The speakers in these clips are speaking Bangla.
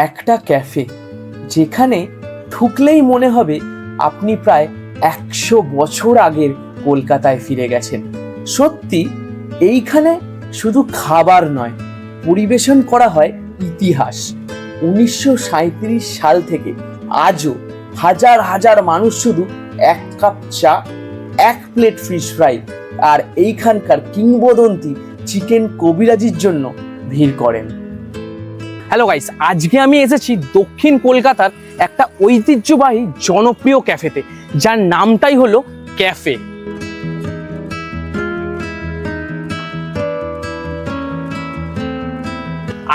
একটা ক্যাফে যেখানে ঢুকলেই মনে হবে আপনি প্রায় 100 বছর আগের কলকাতায় ফিরে গেছেন। সত্যি এইখানে শুধু খাবার নয়, পরিবেশন করা হয় ইতিহাস। 1937 সাল থেকে আজও হাজার হাজার মানুষ শুধু 1 কাপ চা, 1 প্লেট ফিশ ফ্রাই আর এইখানকার কিংবদন্তি চিকেন কবিরাজির জন্য ভিড় করেন। হ্যালো গাইস, আজকে আমি এসেছি দক্ষিণ কলকাতার একটা ঐতিহ্যবাহী জনপ্রিয় ক্যাফেতে, যার নামটাই হলো ক্যাফে।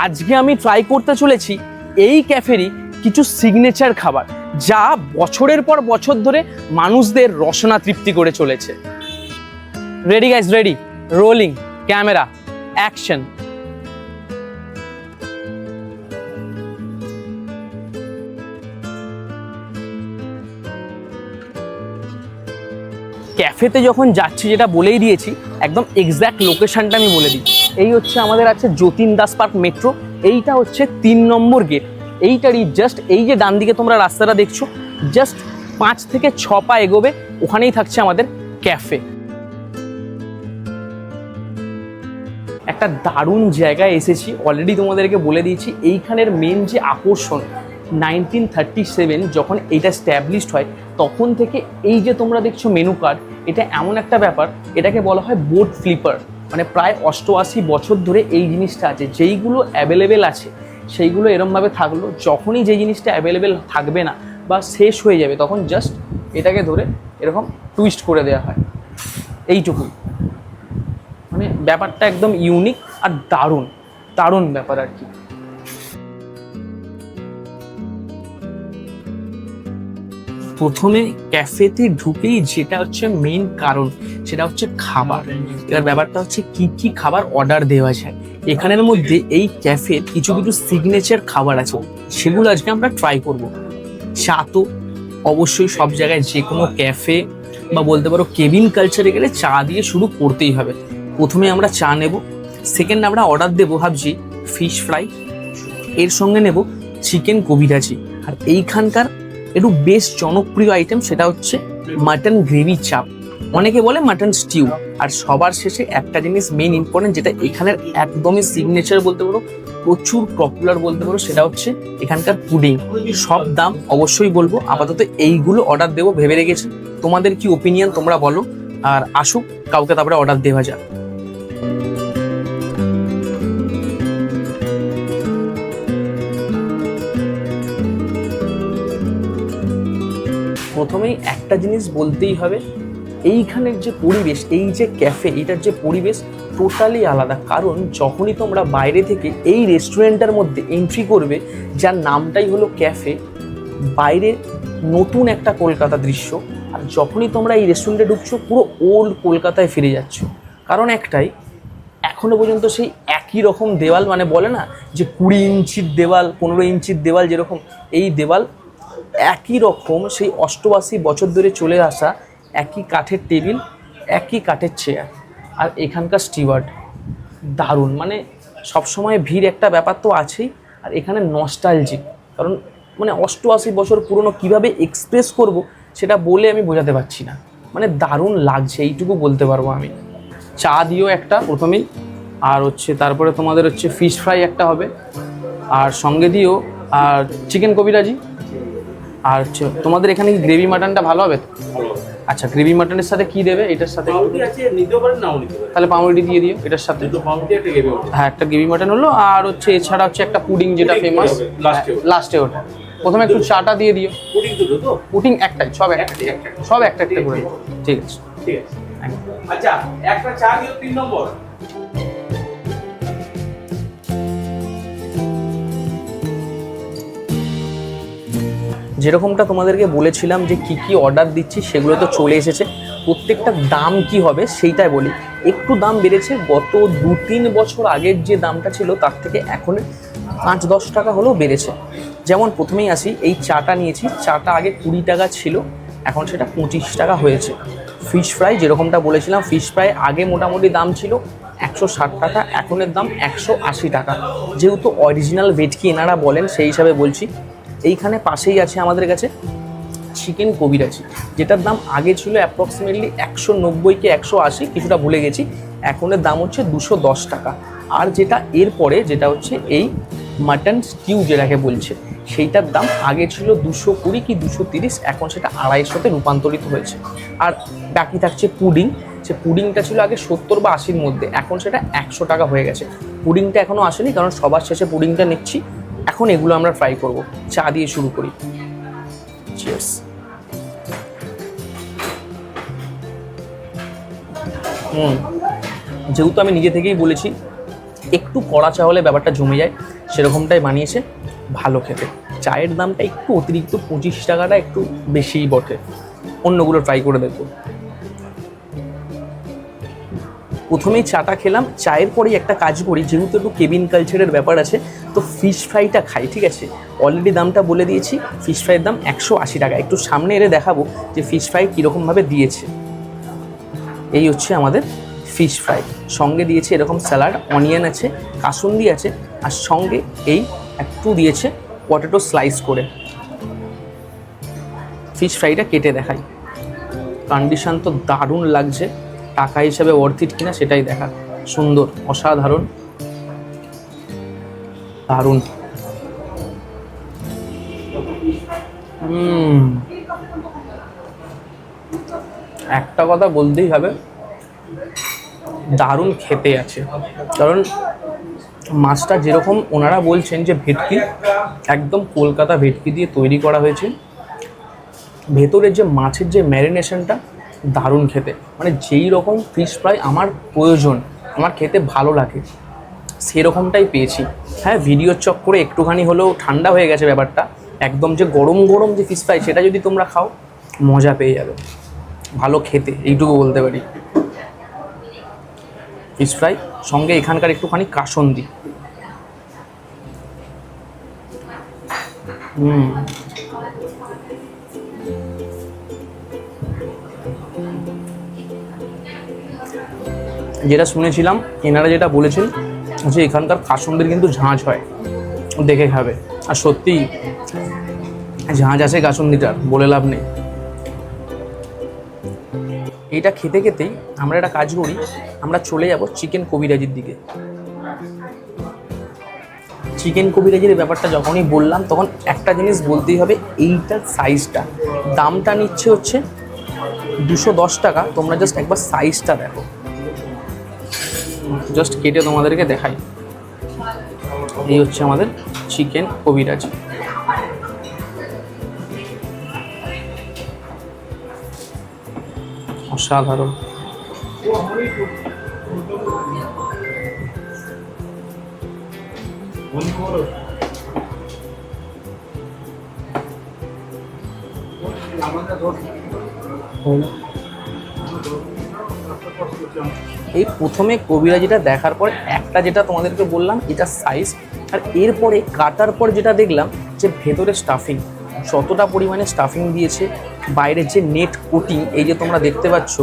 আজকে আমি ট্রাই করতে চলেছি এই ক্যাফেরই কিছু সিগনেচার খাবার, যা বছরের পর বছর ধরে মানুষদের রসনা তৃপ্তি করে চলেছে। Ready guys, ready, rolling camera, action. ক্যাফেতে যখন যাচ্ছি, যেটা বলেই দিয়েছি, একদম এক্স্যাক্ট লোকেশনটা আমি বলে দিই। এই হচ্ছে আমাদের আছে যতীন দাস পার্ক মেট্রো, এইটা হচ্ছে 3 নম্বর গেট। এইটারই জাস্ট এই যে ডান দিকে তোমরা রাস্তাটা দেখছো, জাস্ট 5 থেকে 6 পা এগোবে, ওখানেই থাকছে আমাদের ক্যাফে। একটা দারুণ জায়গায় এসেছি, অলরেডি তোমাদেরকে বলে দিয়েছি। এইখানের মেন যে আকর্ষণ, 1937 যখন এইটা স্ট্যাবলিশড হয়, তখন থেকে এই যে তোমরা দেখছো মেনু কার্ড, এটা এমন একটা ব্যাপার, এটাকে বলা হয় বোর্ড ফ্লিপার। মানে প্রায় 88 বছর ধরে এই জিনিসটা আছে। যেইগুলো অ্যাভেলেবেল আছে সেইগুলো এরমভাবে থাকলো, যখনই যেই জিনিসটা অ্যাভেলেবেল থাকবে না বা শেষ হয়ে যাবে, তখন জাস্ট এটাকে ধরে এরকম টুইস্ট করে দেওয়া হয়। এইটুকুই, মানে ব্যাপারটা একদম ইউনিক আর দারুণ দারুণ ব্যাপার আর কি। প্রথমে ক্যাফেতে ঢুকেই যেটা হচ্ছে মেইন কারণ, সেটা হচ্ছে খাবার। এবার ব্যাপারটা হচ্ছে কি কি খাবার অর্ডার দেওয়া যায়। এখানের মধ্যে এই ক্যাফের কিছু কিছু সিগনেচার খাবার আছে, সেগুলো আজকে আমরা ট্রাই করব। চা তো অবশ্যই সব জায়গায়, যে কোনো ক্যাফে বা বলতে পারো কেবিন কালচারে গেলে চা দিয়ে শুরু করতেই হবে। প্রথমে আমরা চা নেব, সেকেন্ড আমরা অর্ডার দেবো ভাবছি ফিশ ফ্রাই, এর সঙ্গে নেব চিকেন কবিরাজি, আর এইখানকার একটু বেশ জনপ্রিয় আইটেম সেটা হচ্ছে মাটন গ্রেভি চাপ, অনেকে বলে মাটন স্টিউ। আর সবার শেষে একটা জিনিস মেইন ইম্পর্টেন্ট, যেটা এখানের একদমই সিগনেচার বলতে পারো, প্রচুর পপুলার বলতে পারো, সেটা হচ্ছে এখানকার পুডিং। সব দাম অবশ্যই বলবো, আপাতত এইগুলো অর্ডার দেবো ভেবে রেখেছি। তোমাদের কি ওপিনিয়ন তোমরা বলো, আর আসুক কাউকে তারপরে অর্ডার দেওয়া যাক। প্রথমেই একটা জিনিস বলতেই হবে, এইখানের যে পরিবেশ, এই যে ক্যাফে, এইটার যে পরিবেশ টোটালি আলাদা। কারণ যখনই তোমরা বাইরে থেকে এই রেস্টুরেন্টের মধ্যে এন্ট্রি করবে, যার নামটাই হলো ক্যাফে, বাইরে নতুন একটা কলকাতা দৃশ্য। আর যখনই তোমরা এই রেস্টুরেন্টে ঢুকছো, পুরো ওল্ড কলকাতায় ফিরে যাচ্ছ। কারণ একটাই, এখনো পর্যন্ত সেই একই রকম দেওয়াল, মানে বলে না যে 20 ইঞ্চির দেওয়াল, 15 ইঞ্চির দেওয়াল, যেরকম এই দেওয়াল একই রকম, সেই 88 বছর ধরে চলে আসা একই কাঠের টেবিল, একই কাঠের চেয়ার। আর এখানকার স্টিওয়ার্ড দারুণ, মানে সবসময় ভিড় একটা ব্যাপার তো আছেই। আর এখানে নস্টালজিক, কারণ মানে 88 বছর পুরনো, কীভাবে এক্সপ্রেস করব সেটা বলে আমি বোঝাতে পারছি না। মানে দারুণ লাগছে, এইটুকু বলতে পারবো আমি। চা দিও একটা প্রথমেই, আর হচ্ছে তারপরে তোমাদের হচ্ছে ফিশ ফ্রাই একটা হবে, আর সঙ্গে দিও আর চিকেন কবিরাজি। আর হচ্ছে তোমাদের এখানে কি গ্রেভি মাটনটা ভালো হবে তো? আচ্ছা, গ্রেভি মাটনের সাথে কি দেবে? এটার সাথে তাহলে পাউরুটি দিয়ে দিও এটার সাথে। হ্যাঁ, একটা গ্রেভি মাটন হলো, আর হচ্ছে এছাড়া হচ্ছে একটা পুডিং, যেটা ফেমাস লাস্টে ওটা। প্রথমে একটু চাটা দিয়ে দিও। পুডিং একটাই, সব একটা একটা করে। ঠিক আছে, ঠিক আছে। আচ্ছা, একটা চা দিও 3 নম্বর। যেরকমটা তোমাদেরকে বলেছিলাম যে কি কি অর্ডার দিচ্ছি, সেগুলো তো চলে এসেছে। প্রত্যেকটা দাম কি হবে সেইটাই বলি। একটু দাম বেড়েছে, গত 2-3 বছর আগের যে দামটা ছিল তার থেকে এখন 5-10 টাকা হলেও বেড়েছে। যেমন প্রথমেই আসি, এই চাটা নিয়েছি, চাটা আগে 20 টাকা ছিল, এখন সেটা 25 টাকা হয়েছে। ফিশ ফ্রাই যেরকমটা বলেছিলাম, ফিশ ফ্রাই আগে মোটামুটি দাম ছিল 160 টাকা, এখনের দাম 180 টাকা। যেহেতু অরিজিনাল ভেটকি এনারা বলেন সেই হিসাবে বলছি। এইখানে পাশেই আছে আমাদের কাছে চিকেন কবিরাজি, যেটার দাম আগে ছিল অ্যাপ্রক্সিমেটলি 190 কি 180, কিছুটা ভুলে গেছি। এখনের দাম হচ্ছে 210 টাকা। আর যেটা এরপরে যেটা হচ্ছে এই মাটন স্টিউ যেটাকে বলছে, সেইটার দাম আগে ছিল 220 কি 230, এখন সেটা 250-তে রূপান্তরিত হয়েছে। আর বাকি থাকছে পুডিং। সে পুডিংটা ছিল আগে 70 বা 80-র মধ্যে, এখন সেটা 100 টাকা হয়ে গেছে। পুডিংটা এখনও আসেনি, কারণ সবার শেষে পুডিংটা নিচ্ছি। এখন এগুলো আমরা ট্রাই করব। চা দিয়ে শুরু করি। চিয়ার্স। যেহেতু আমি নিজে থেকেই বলেছি একটু কড়া চা হলে ব্যাপারটা জমে যায়, সেরকমটাই বানিয়েছে। ভালো খেতে। চায়ের দামটা একটু অতিরিক্ত, 25 টাকাটা একটু বেশিই বটে। অন্যগুলো ট্রাই করে দেখব। প্রথমেই চাটা খেলাম, চায়ের পরেই একটা কাজ করি, যেহেতু একটু কেবিন কালচারের ব্যাপার আছে, তো ফিশ ফ্রাইটা খাই। ঠিক আছে, অলরেডি দামটা বলে দিয়েছি। ফিশ ফ্রাইয়ের দাম 180 টাকা। একটু সামনে এলে দেখাবো যে ফিশ ফ্রাই কীরকমভাবে দিয়েছে। এই হচ্ছে আমাদের ফিশ ফ্রাই, সঙ্গে দিয়েছে এরকম স্যালাড, অনিয়ন আছে, কাসুন্দি আছে, আর সঙ্গে এই একটু দিয়েছে পটেটো স্লাইস করে। ফিশ ফ্রাইটা কেটে দেখাই। কন্ডিশন তো দারুণ লাগছে, টাকা হিসাবে ওয়ার্থ ইট কিনা সেটাই দেখা। সুন্দর, অসাধারণ, দারুণ। একটা কথা বলতেই হবে, দারুণ খেতে আছে। কারণ মাছটা যেরকম ওনারা বলছেন যে ভেটকি একদম কলকাতা ভেটকি দিয়ে তৈরি করা হয়েছে, ভেতরের যে মাছের যে ম্যারিনেশনটা দারুণ খেতে। মানে যেই রকম ফিশ ফ্রাই আমার প্রয়োজন, আমার খেতে ভালো লাগে, সেরকমটাই পেয়েছি। হ্যাঁ, ভিডিওর চক্করে একটুখানি হলেও ঠান্ডা হয়ে গেছে ব্যাপারটা। একদম যে গরম গরম যে ফিশ ফ্রাই, সেটা যদি তোমরা খাও মজা পেয়ে যাবে। ভালো খেতে, এইটুকু বলতে পারি। ফিশ ফ্রাই সঙ্গে এখানকার একটুখানি কাসুন্দি। যেটা শুনেছিলাম এনারা যেটা বলেছেন যে এখানকার কাসুন্দির কিন্তু ঝাঁঝ হয়, দেখে খাবে। আর সত্যিই ঝাঁঝ আছে কাসুন্দিটার, বলে লাভ নেই। এইটা খেতে খেতেই আমরা একটা কাজ করি, আমরা চলে যাব চিকেন কবিরাজির দিকে। চিকেন কবিরাজির ব্যাপারটা যখনই বললাম, তখন একটা জিনিস বলতেই হবে, এইটার সাইজটা। দামটা নিচ্ছে হচ্ছে 210 টাকা। তোমরা জাস্ট একবার সাইজটা দেখো। জাস্ট কেটে তোমাদেরকে দেখাই। এই হচ্ছে আমাদের চিকেন কবিরাজি। অসাধারণ। এই প্রথমে কবিরাজিটা দেখার পর একটা যেটা তোমাদেরকে বললাম, এটা সাইজ। আর এরপরে কাটার পর যেটা দেখলাম যে ভেতরে স্টাফিং, যতটা পরিমাণে স্টাফিং দিয়েছে, বাইরের যে নেট কোটিং, এই যে তোমরা দেখতে পাচ্ছ,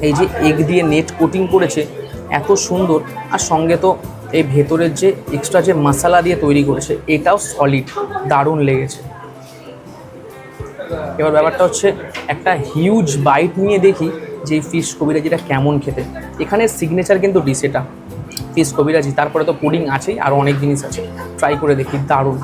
এই যে এগ দিয়ে নেট কোটিং করেছে, এত সুন্দর। আর সঙ্গে তো এই ভেতরের যে এক্সট্রা যে মশলা দিয়ে তৈরি করেছে, এটাও সলিড, দারুণ লেগেছে। এবার ব্যাপারটা হচ্ছে একটা হিউজ বাইট নিয়ে দেখি যে এই ফিশ কবিরাজিটা কেমন খেতে। এখানে সিগনেচার কিন্তু ডিশ এটা, ফিশ কবিরাজি। তারপরে তো পুডিং আছেই, আরও অনেক জিনিস আছে। ট্রাই করে দেখি, দারুণ।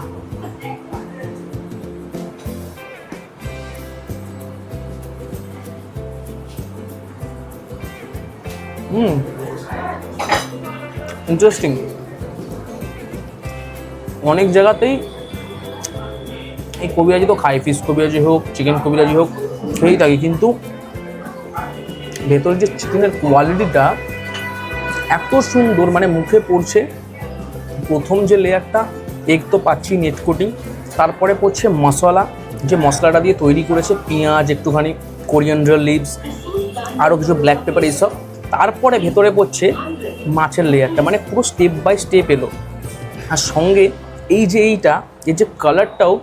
ইন্টারেস্টিং। অনেক জায়গাতেই এই কবিরাজি তো খাই, ফিশ কবিরাজি হোক, চিকেন কবিরাজি হোক, খেয়েই থাকি, কিন্তু ভেতরের যে চিকেনের কোয়ালিটিটা এত সুন্দর, মানে মুখে পড়ছে। প্রথম যে লেয়ারটা এগ তো পাচ্ছি নেট কোটিং, তারপরে পড়ছে মশলা, যে মশলাটা দিয়ে তৈরি করেছে, পেঁয়াজ, একটুখানি কোরিয়ান্ডার লিভস, আরও কিছু ব্ল্যাক পেপার, এইসব। তারপরে ভেতরে পড়ছে মাছের লেয়ারটা, মানে পুরো স্টেপ বাই স্টেপ এলো। আর সঙ্গে এই যে এর যে কালারটাও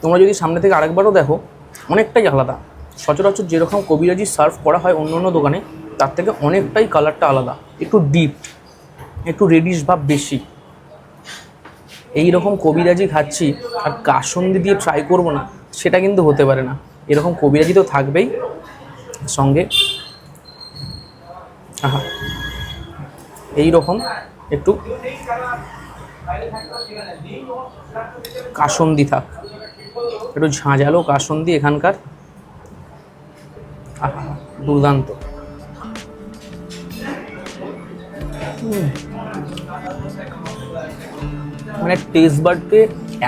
তোমরা যদি সামনে থেকে আরেকবারও দেখো, অনেকটাই আলাদা। সচরাচর যেরকম কবিরাজি সার্ভ করা হয় অন্য অন্য দোকানে, তার থেকে অনেকটাই কালারটা আলাদা, একটু ডিপ, একটু রেডিশ ভাব বেশি। এই রকম কবিরাজি খাচ্ছি আর কাসুন্দি দিয়ে ট্রাই করবো না, সেটা কিন্তু হতে পারে না। এরকম কবিরাজি তো থাকবেই সঙ্গে। আহা, এই রকম একটু কাসুন্দি থাক, একটু ঝাঁঝালো কাসুন্দি এখানকার। আহা, দুর্দান্ত। মানে টেস্ট বাডকে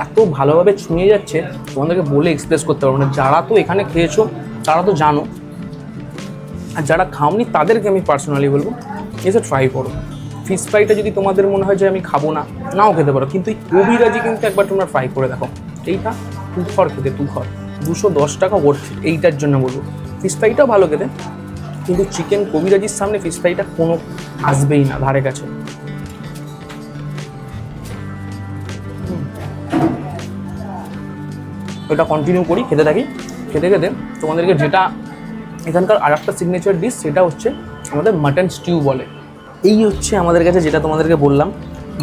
এত ভালোভাবে ছুঁয়ে যাচ্ছে, তোমাদেরকে বলে এক্সপ্রেস করতে পারবো না। যারা তো এখানে খেয়েছো তারা তো জানো, আর যারা খাওনি তাদেরকে আমি পার্সোনালি বলবো এসে ট্রাই করো। ফিশ ফ্রাইটা যদি তোমাদের মনে হয় যে আমি খাবো না, নাও খেতে পারো, কিন্তু এই কবিরাজি কিন্তু একবার তোমরা ট্রাই করে দেখো। এইটা তুখর খেতে, তুখর 210 টাকা ওর্থ এইটার জন্য বলবো। ফিশ ফ্রাইটাও ভালো খেতে, কিন্তু চিকেন কবিরাজির সামনে ফিশ ফ্রাইটা কোনো আসবেই না ধারে কাছে। ওটা কন্টিনিউ করি, খেতে থাকি। খেতে খেতে তোমাদেরকে যেটা এখানকার আর একটা সিগনেচার ডিশ, সেটা হচ্ছে আমাদের মাটন স্টিউ বলে। এই হচ্ছে আমাদের কাছে যেটা তোমাদেরকে বললাম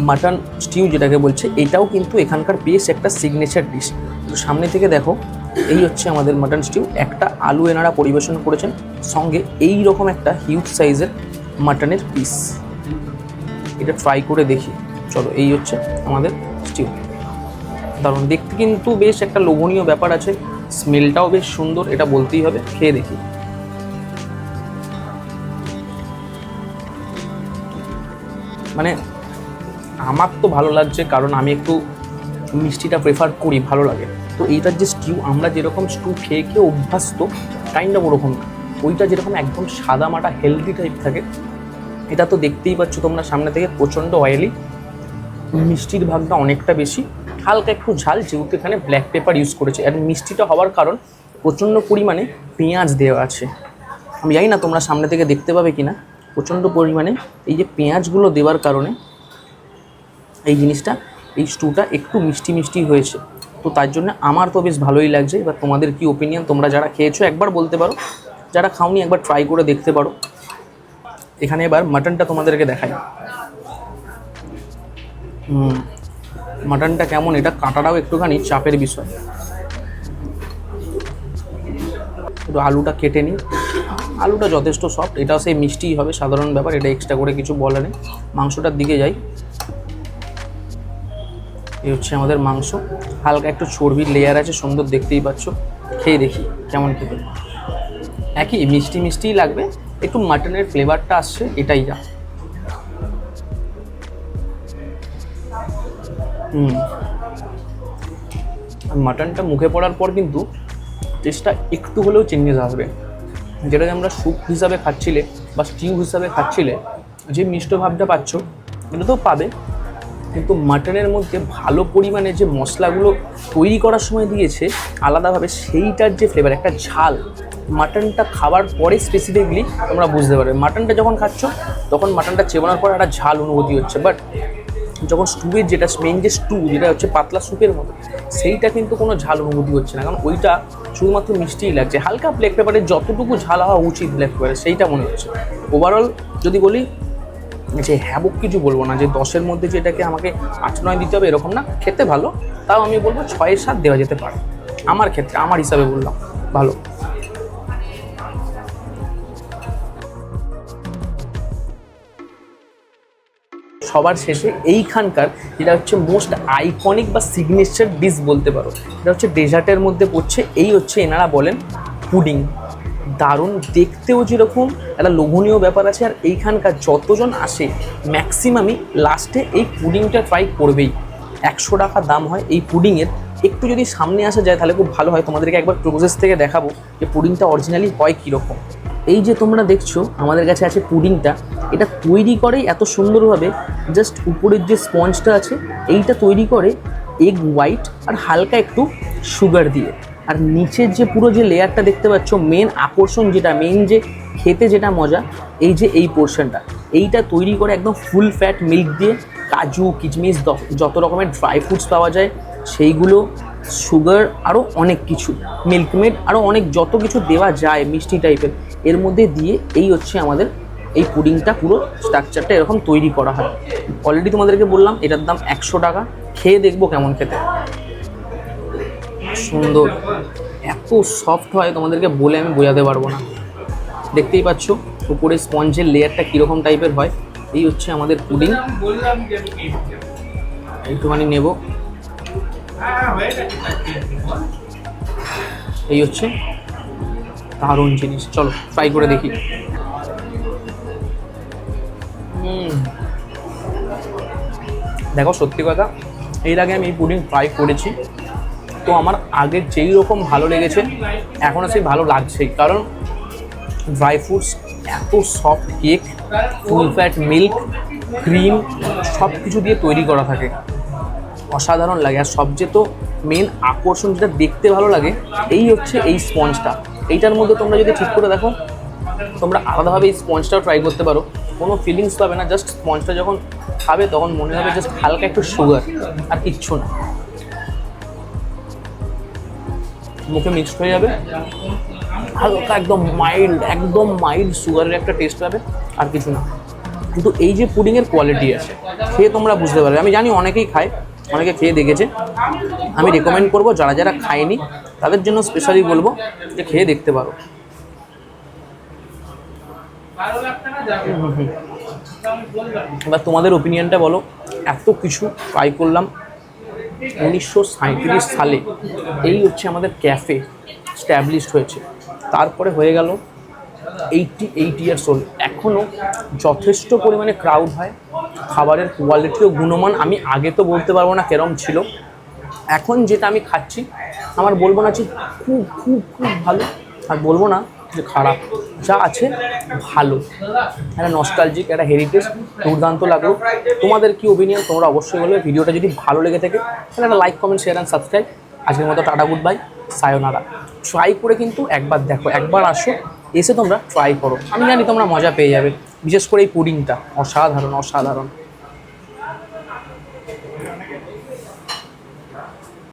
মাটন স্টিউ যেটাকে বলছে, এটাও কিন্তু এখানকার বেশ একটা সিগনেচার ডিশ। তো সামনে থেকে দেখো, এই হচ্ছে আমাদের মাটন স্টিউ। একটা আলু এনারা পরিবেশন করেছেন, সঙ্গে এই রকম একটা হিউজ সাইজের মাটনের পিস। এটা ট্রাই করে দেখি, চলো। এই হচ্ছে আমাদের স্টিউ, দারুণ দেখতে, কিন্তু বেশ একটা লোভনীয় ব্যাপার আছে, স্মেলটাও বেশ সুন্দর, এটা বলতেই হবে। খেয়ে দেখি। মানে আমার তো ভালো লাগছে, কারণ আমি একটু মিষ্টিটা প্রেফার করি, ভালো লাগে। তো এইটার যে স্টিউ, আমরা যেরকম স্টিউ খেয়ে খেয়ে অভ্যস্ত কাইন্ড অফ ওরকম না। ওইটা যেরকম একদম সাদা মাটা হেলদি টাইপ থাকে, এটা তো দেখতেই পাচ্ছ তোমরা সামনে থেকে, প্রচণ্ড অয়েলি, মিষ্টির ভাগটা অনেকটা বেশি, হালকা একটু ঝাল, যেহেতু এখানে ব্ল্যাক পেপার ইউজ করেছে। আর মিষ্টিটা হওয়ার কারণ প্রচণ্ড পরিমাণে পেঁয়াজ দেওয়া আছে। আমি জানি না তোমরা সামনে থেকে দেখতে পাবে কি না, প্রচণ্ড পরিমাণে এই যে পেঁয়াজগুলো দেওয়ার কারণে এই জিনিসটা, এই স্টুটা একটু মিষ্টি মিষ্টি হয়েছে। তো তার জন্য আমার তো বেশ ভালোই লাগছে। এবার তোমাদের কি ওপিনিয়ন, তোমরা যারা খেয়েছো একবার বলতে পারো, যারা খাওনি একবার ট্রাই করে দেখতে পারো। এখানে এবার মাটনটা তোমাদেরকে দেখাই। মাটনটা কেমন, এটা কাটাটাও একটুখানি চাপের বিষয়। একটু আলুটা কেটে নিই, আলুটা যথেষ্ট সফট, এটাও সেই মিষ্টিই হবে, সাধারণ ব্যাপার, এটা এক্সট্রা করে কিছু বলা নেই। মাংসটার দিকে যাই। এই হচ্ছে আমাদের মাংস, হালকা একটু চর্বির লেয়ার আছে, সুন্দর, দেখতেই পাচ্ছ। খেয়ে দেখি কেমন খেতে। একই মিষ্টি মিষ্টিই লাগবে, একটু মাটনের ফ্লেভারটা আসছে, এটাই যা। মাটনটা মুখে পড়ার পর কিন্তু টেস্টটা একটু হলেও চেঞ্জেস আসবে। যেটাকে আমরা স্যুপ হিসাবে খাচ্ছিলে বা স্টিউ হিসাবে খাচ্ছিলে, যে মিষ্ট ভাবটা পাচ্ছ এটা তো পাবে, কিন্তু মাটনের মধ্যে ভালো পরিমাণে যে মশলাগুলো তৈরি করার সময় দিয়েছে আলাদাভাবে, সেইটার যে ফ্লেভার, একটা ঝাল, মাটনটা খাওয়ার পরে স্পেসিফিকলি তোমরা বুঝতে পারবে। মাটনটা যখন খাচ্ছ তখন মাটনটা চেবানোর পর একটা ঝাল অনুভূতি হচ্ছে, বাট যখন স্টুয়ের যেটা মেন যে স্টু, যেটা হচ্ছে পাতলা স্যুপের মতো, সেইটা কিন্তু কোনো ঝাল অনুভূতি হচ্ছে না, কারণ ওইটা শুধুমাত্র মিষ্টিই লাগছে। হালকা ব্ল্যাক পেপারের যতটুকু ঝাল হওয়া উচিত ব্ল্যাক পেপারের, সেইটা মনে হচ্ছে। ওভারঅল যদি বলি যে হ্যাবক কিছু বলবো না, যে 10-এর মধ্যে যে এটাকে আমাকে 8-9 দিতে হবে এরকম না, খেতে ভালো, তাও আমি বলবো 6-7 দেওয়া যেতে পারে। আমার ক্ষেত্রে, আমার হিসাবে বললাম ভালো। সবার শেষে এইখানকার যেটা হচ্ছে মোস্ট আইকনিক বা সিগনেচার ডিশ বলতে পারো, এটা হচ্ছে ডেজার্টের মধ্যে পড়ছে। এই হচ্ছে এনারা বলেন পুডিং। দারুণ দেখতেও যেরকম একটা লোভনীয় ব্যাপার আছে, আর এইখানকার যতজন আসে ম্যাক্সিমামই লাস্টে এই পুডিংটা ট্রাই করবেই। 100 টাকা দাম হয় এই পুডিংয়ের। একটু যদি সামনে আসা যায় তাহলে খুব ভালো হয়, তোমাদেরকে একবার প্রসেস থেকে দেখাবো যে পুডিংটা অরিজিনালি হয় কীরকম। এই যে তোমরা দেখছো আমাদের কাছে আছে পুডিংটা, এটা তৈরি করেই এত সুন্দরভাবে, জাস্ট উপরের যে স্পঞ্জটা আছে এইটা তৈরি করে এগ হোয়াইট আর হালকা একটু সুগার দিয়ে, আর নিচের যে পুরো যে লেয়ারটা দেখতে পাচ্ছ, মেন আকর্ষণ যেটা, মেন যে খেতে যেটা মজা, এই যে এই পোর্শনটা, এইটা তৈরি করে একদম ফুল ফ্যাট মিল্ক দিয়ে, কাজু কিচমিচ যত রকমের ড্রাই ফ্রুটস পাওয়া যায় সেইগুলো, সুগার, আরও অনেক কিছু, মিল্কমেড, আরও অনেক যত কিছু দেওয়া যায় মিষ্টি টাইপের, এর মধ্যে দিয়ে এই হচ্ছে আমাদের এই পুডিংটা পুরো স্ট্রাকচারটা এরকম তৈরি করা হয়। অলরেডি তোমাদেরকে বললাম এটার দাম 100 টাকা। খেয়ে দেখবো কেমন খেতে। সুন্দর, এত সফট হয় তোমাদেরকে বলে আমি বোঝাতে পারবো না। দেখতেই পাচ্ছ উপরে স্পঞ্জের লেয়ারটা কীরকম টাইপের হয়। এই হচ্ছে আমাদের পুডিং। একটুখানি নেব। এই হচ্ছে দারুণ জিনিস, চলো ট্রাই করে দেখি। দেখো সত্যি কথা, এর আগে আমি এই পুডিং ট্রাই করেছি, তো আমার আগে যেই রকম ভালো লেগেছে এখনও সেই ভালো লাগছেই। কারণ ড্রাই ফ্রুটস, এত soft cake, full fat milk, cream সব কিছু দিয়ে তৈরি করা থাকে, অসাধারণ লাগে। আর সবচেয়ে তো মেন আকর্ষণ যেটা দেখতে ভালো লাগে এই হচ্ছে এই স্পঞ্জটা। এইটার মধ্যে তোমরা যদি ঠিক করে দেখো, তোমরা আলাদাভাবে এই স্পঞ্জটাও ট্রাই করতে পারো, কোনো ফিলিংস পাবে না। জাস্ট স্পঞ্জটা যখন খাবে তখন মনে হবে জাস্ট হালকা একটু সুগার, আর কিচ্ছু না। মুখে মিক্সড হয়ে যাবে, হালকা একদম মাইল্ড সুগারের একটা টেস্ট পাবে, আর কিছু না। কিন্তু এই যে পুডিংয়ের কোয়ালিটি আছে, খেয়ে তোমরা বুঝতে পারবে। আমি জানি অনেকেই খায়, অনেকে খেয়ে দেখেছে। আমি রেকমেন্ড করবো যারা যারা খায়নি তাদের জন্য স্পেশালি বলবো যে খেয়ে দেখতে পারো। এবার তোমাদের ওপিনিয়নটা বলো। এত কিছু ট্রাই করলাম, 1937 সালে এই হচ্ছে আমাদের ক্যাফে স্ট্যাবলিশড হয়েছে। তারপরে হয়ে গেল 88 ইয়ার্স ওল্ড, এখনও যথেষ্ট পরিমাণে ক্রাউড হয়। খাবারের কোয়ালিটি ও গুণমান আমি আগে তো বলতে পারবো না কেরম ছিল, এখন যেটা আমি খাচ্ছি আমার বলবো না যে খুব খুব খুব ভালো, আর বলবো না যে খারাপ। যা আছে ভালো, একটা নস্টালজিক, একটা হেরিটেজ, দুর্দান্ত লাগলো। তোমাদের কি ওপিনিয়ন তোমরা অবশ্যই বলবে। ভিডিওটা যদি ভালো লেগে থাকে তাহলে একটা like, comment, share and subscribe. আজকের মতো টাটা, গুড বাই, সায়োনারা। ট্রাই করে কিন্তু একবার দেখো, একবার আসো, এসে তোমরা ট্রাই করো। আমি জানি তোমরা মজা পেয়ে যাবে, বিশেষ করে এই পুডিংটা অসাধারণ।